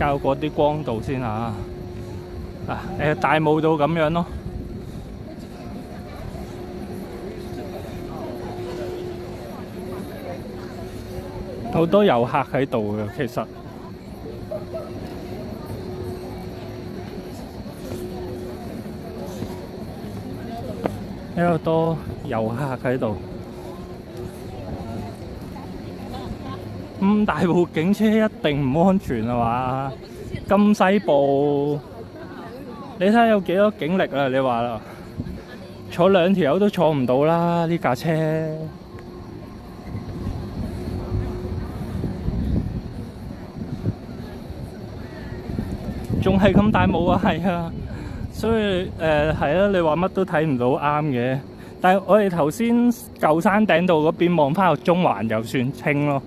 校過啲光度先嚇。大霧到咁樣咯。好多遊客喺度嘅，其實比較多遊客喺度。咁大部警車一定唔安全啊嘛！咁細部，你睇下有幾多警力啊？你話啦，坐兩條友都坐唔到啦！呢架車仲係咁大霧啊，係啊，所以係啊，你話乜都睇唔到啱嘅。但係我哋頭先舊山頂道嗰邊望翻個中環又算清咯。